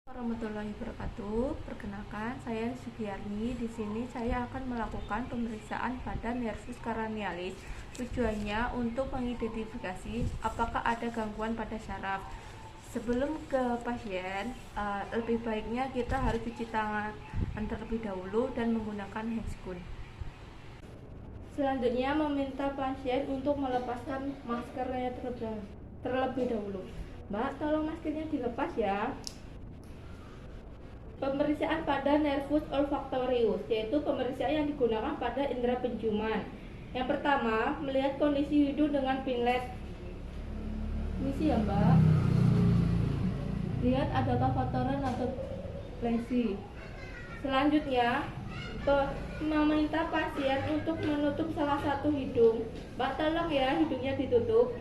Warahmatullahi wabarakatuh. Perkenalkan, saya Sugiyarni. Di sini saya akan melakukan pemeriksaan pada nervus cranialis. Tujuannya untuk mengidentifikasi apakah ada gangguan pada saraf. Sebelum ke pasien, lebih baiknya kita harus cuci tangan terlebih dahulu dan menggunakan handscoon. Selanjutnya meminta pasien untuk melepaskan maskernya terlebih dahulu. Mbak, tolong maskernya dilepas ya. Pemeriksaan pada nervus olfactorius, yaitu pemeriksaan yang digunakan pada indera penciuman. Yang pertama, melihat kondisi hidung dengan pinlet. Misi ya Mbak. Lihat adakah kotoran atau lesi. Selanjutnya, meminta pasien untuk menutup salah satu hidung. Mbak, tolong ya hidungnya ditutup.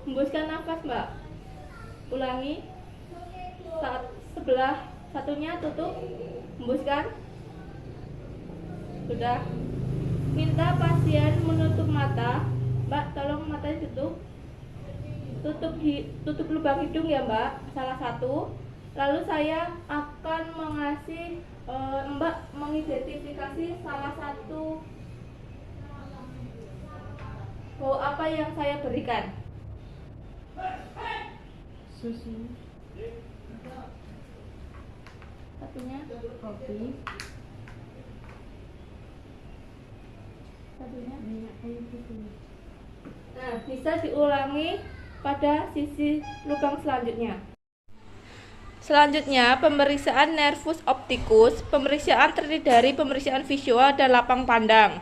Hembuskan nafas Mbak. Ulangi. Sebelah satunya tutup, hembuskan. Sudah. Minta pasien menutup mata. Mbak, tolong matanya tutup. Tutup lubang hidung ya Mbak, salah satu. Lalu saya akan mengasih Mbak mengidentifikasi salah satu bau apa yang saya berikan. Susu, Satunya kopi, satunya. minyak kayu putih. Nah, bisa diulangi pada sisi lubang selanjutnya. Selanjutnya, pemeriksaan nervus opticus. Pemeriksaan terdiri dari pemeriksaan visual dan lapang pandang.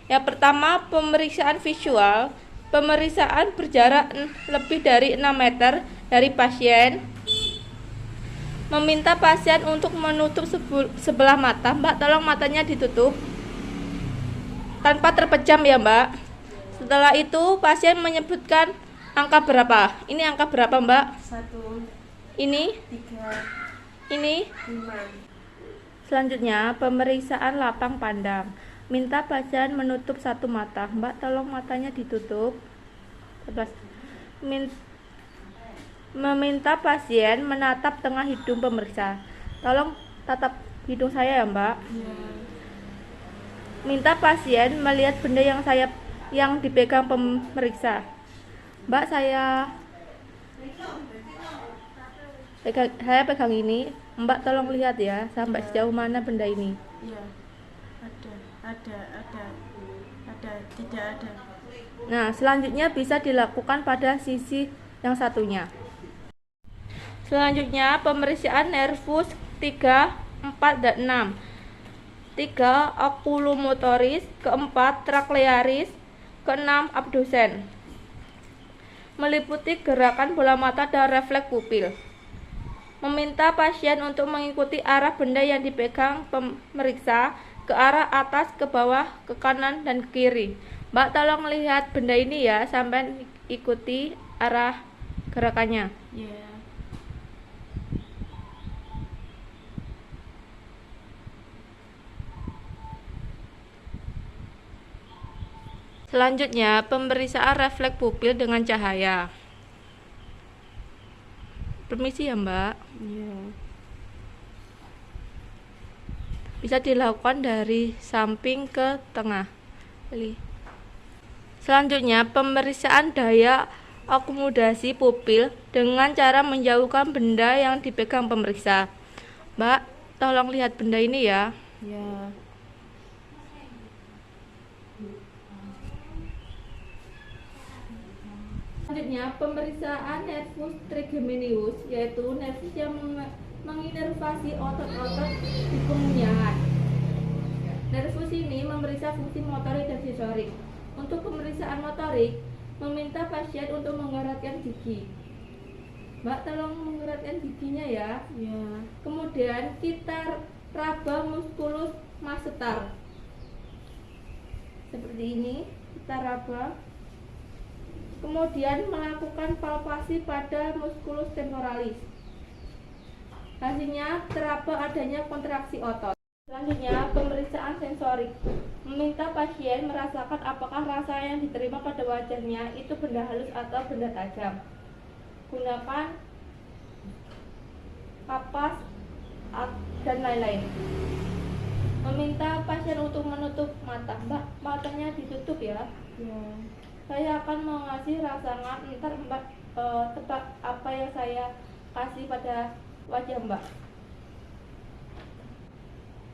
Yang pertama, pemeriksaan visual. Pemeriksaan berjarak lebih dari 6 meter dari pasien. Meminta pasien untuk menutup sebelah mata. Mbak, tolong matanya ditutup tanpa terpejam ya Mbak. Setelah itu pasien menyebutkan angka berapa. Ini angka berapa Mbak? 1, Ini? 3, Ini? 5. Selanjutnya pemeriksaan lapang pandang. Minta pasien menutup satu mata. Mbak, tolong matanya ditutup. Meminta pasien menatap tengah hidung pemeriksa. Tolong tatap hidung saya ya Mbak. Ya. Minta pasien melihat benda yang dipegang pemeriksa. Mbak, saya pegang ini. Mbak, tolong lihat ya sampai sejauh mana benda ini. Ya. Ada, tidak ada. Nah, selanjutnya bisa dilakukan pada sisi yang satunya. Selanjutnya pemeriksaan nervus 3, 4, dan 6. 3. Oculomotoris, keempat trachlearis, keenam abdusen. Meliputi gerakan bola mata dan refleks pupil. Meminta pasien untuk mengikuti arah benda yang dipegang pemeriksa ke arah atas, ke bawah, ke kanan, dan ke kiri. Mbak, tolong lihat benda ini ya sampai ikuti arah gerakannya. Ya. Selanjutnya, pemeriksaan refleks pupil dengan cahaya. Permisi ya Mbak. Ya. Bisa dilakukan dari samping ke tengah. Selanjutnya, pemeriksaan daya akomodasi pupil dengan cara menjauhkan benda yang dipegang pemeriksa. Mbak, tolong lihat benda ini ya. Ya. Selanjutnya, pemeriksaan nervus trigeminus, yaitu nervus yang menginervasi otot-otot di pengunyahan. Nervus ini memeriksa fungsi motorik dan sensorik. Untuk pemeriksaan motorik, meminta pasien untuk mengeratkan gigi. Mbak, tolong mengeratkan giginya ya. Ya. Kemudian kita raba musculus masseter. Seperti ini, kita raba. Kemudian melakukan palpasi pada musculus temporalis. Hasilnya teraba adanya kontraksi otot. Selanjutnya, pemeriksaan sensorik. Meminta pasien merasakan apakah rasa yang diterima pada wajahnya itu benda halus atau benda tajam. Gunakan kapas, dan lain-lain. Meminta pasien untuk menutup mata. Mbak, matanya ditutup ya. Ya. Saya akan mengasih rangsangan, ntar Mbak tebak apa yang saya kasih pada wajah Mbak.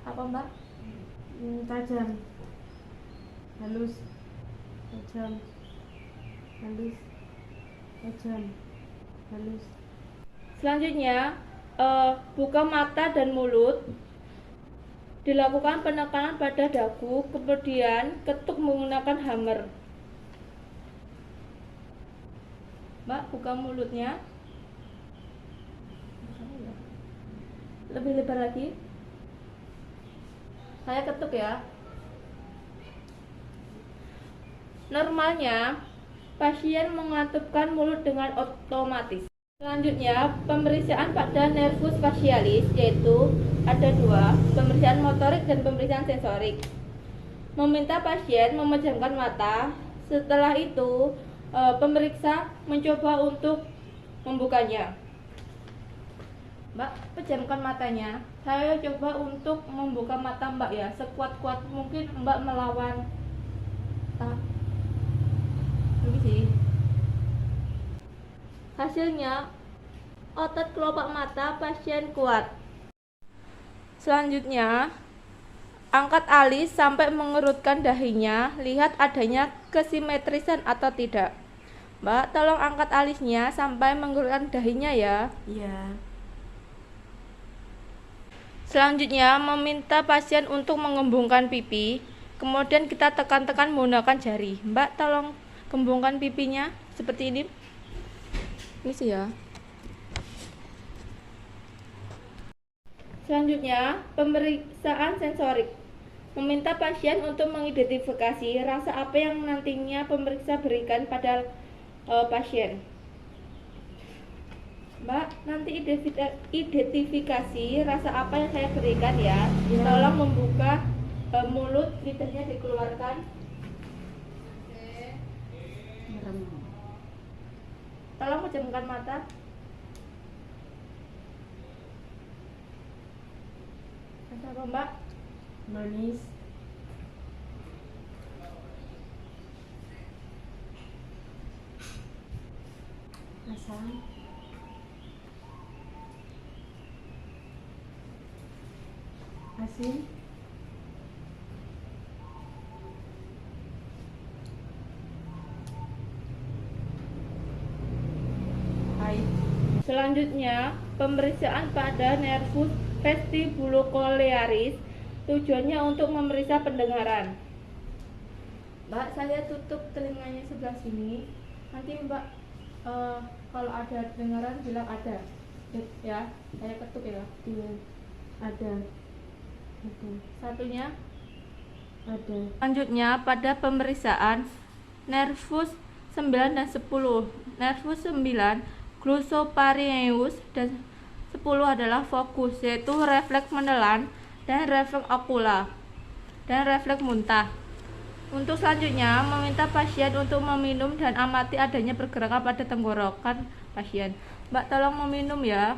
Apa Mbak? Tajam. Halus. Tajam. Halus. Tajam. Halus. Selanjutnya, buka mata dan mulut. Dilakukan penekanan pada dagu, kemudian ketuk menggunakan hammer. Mbak, buka mulutnya. Lebih lebar lagi. Saya ketuk ya. Normalnya, pasien mengatupkan mulut dengan otomatis. Selanjutnya, pemeriksaan pada nervus facialis, yaitu ada dua, pemeriksaan motorik dan pemeriksaan sensorik. Meminta pasien memejamkan mata. Setelah itu, pemeriksa mencoba untuk membukanya. Mbak, pejamkan matanya. Saya coba untuk membuka mata Mbak ya, sekuat-kuat mungkin Mbak melawan. Ini sih. Hasilnya, otot kelopak mata pasien kuat. Selanjutnya, angkat alis sampai mengerutkan dahinya, lihat adanya kesimetrisan atau tidak. Mbak, tolong angkat alisnya sampai mengerutkan dahinya ya. Ya. Selanjutnya, meminta pasien untuk mengembungkan pipi, kemudian kita tekan-tekan menggunakan jari. Mbak, tolong gembungkan pipinya seperti ini. Ini sih ya. Selanjutnya, pemeriksaan sensorik. Meminta pasien untuk mengidentifikasi rasa apa yang nantinya pemeriksa berikan pada pasien. Mbak, nanti identifikasi rasa apa yang saya berikan ya. Tolong membuka mulut, lidahnya dikeluarkan. Tolong pejamkan mata. Rasa apa Mbak? Manis. Asam. Asin. Pahit. Selanjutnya, pemeriksaan pada nervus vestibulocochlearis. Tujuannya untuk memeriksa pendengaran. Mbak, saya tutup telinganya sebelah sini. Nanti Mbak kalau ada dengaran bilang ada. Ya, saya ketuk ya. Iya. Ada. Satunya. Ada. Selanjutnya pada pemeriksaan nervus 9 dan 10. Nervus 9 glossopharyngeus dan 10 adalah fokus, yaitu refleks menelan dan refleks okula dan refleks muntah. Untuk selanjutnya, meminta pasien untuk meminum dan amati adanya pergerakan pada tenggorokan pasien. Mbak, tolong meminum ya.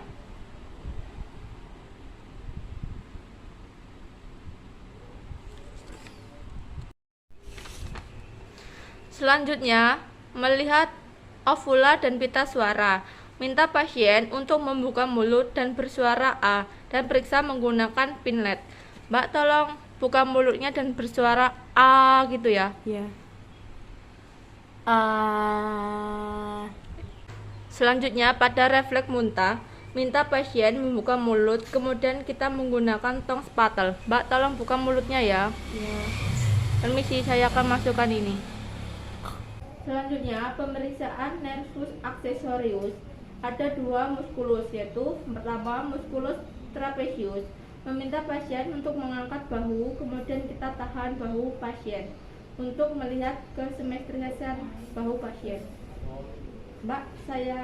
Selanjutnya, melihat ovula dan pita suara. Minta pasien untuk membuka mulut dan bersuara A dan periksa menggunakan pinlet. Mbak, tolong buka mulutnya dan bersuara A gitu ya. Ya. Selanjutnya, pada refleks muntah, minta pasien membuka mulut, kemudian kita menggunakan tong spatel. Mbak, tolong buka mulutnya ya. Ya. Permisi, saya akan masukkan ini. Selanjutnya, pemeriksaan nervus accessorius. Ada dua muskulus, yaitu pertama muskulus trapezius. Meminta pasien untuk mengangkat bahu, kemudian kita tahan bahu pasien untuk melihat kesimetrisan bahu pasien. Mbak, saya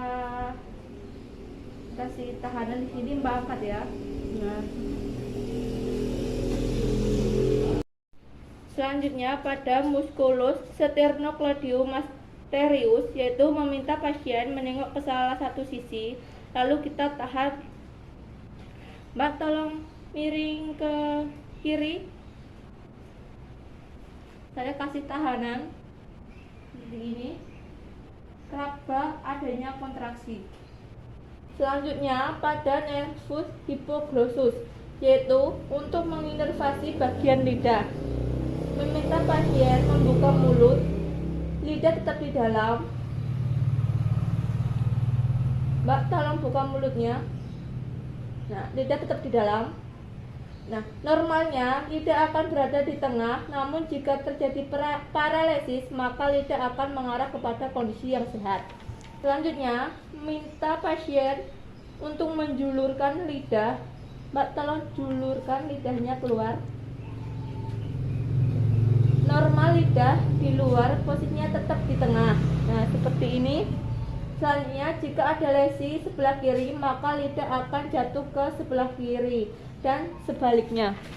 kasih tahanan di sini, Mbak angkat ya. Ya. Selanjutnya pada musculus sternocleidomastoid mysterius, yaitu meminta pasien menengok ke salah satu sisi, lalu kita tahan Mbak tolong miring ke kiri. Saya kasih tahanan seperti ini. Keraba adanya kontraksi. Selanjutnya pada nervus hipoglossus, yaitu untuk menginervasi bagian lidah. Meminta pasien membuka mulut, lidah tetap di dalam. Mbak tolong buka mulutnya. Nah, lidah tetap di dalam. Nah, normalnya lidah akan berada di tengah, namun jika terjadi paralesis, maka lidah akan mengarah kepada kondisi yang sehat. Selanjutnya, minta pasien untuk menjulurkan lidah. Mbak tolong julurkan lidahnya keluar. Normal lidah di luar, posisinya tetap di tengah. Nah, seperti ini. Selanjutnya, jika ada lesi sebelah kiri, maka lidah akan jatuh ke sebelah kiri dan sebaliknya.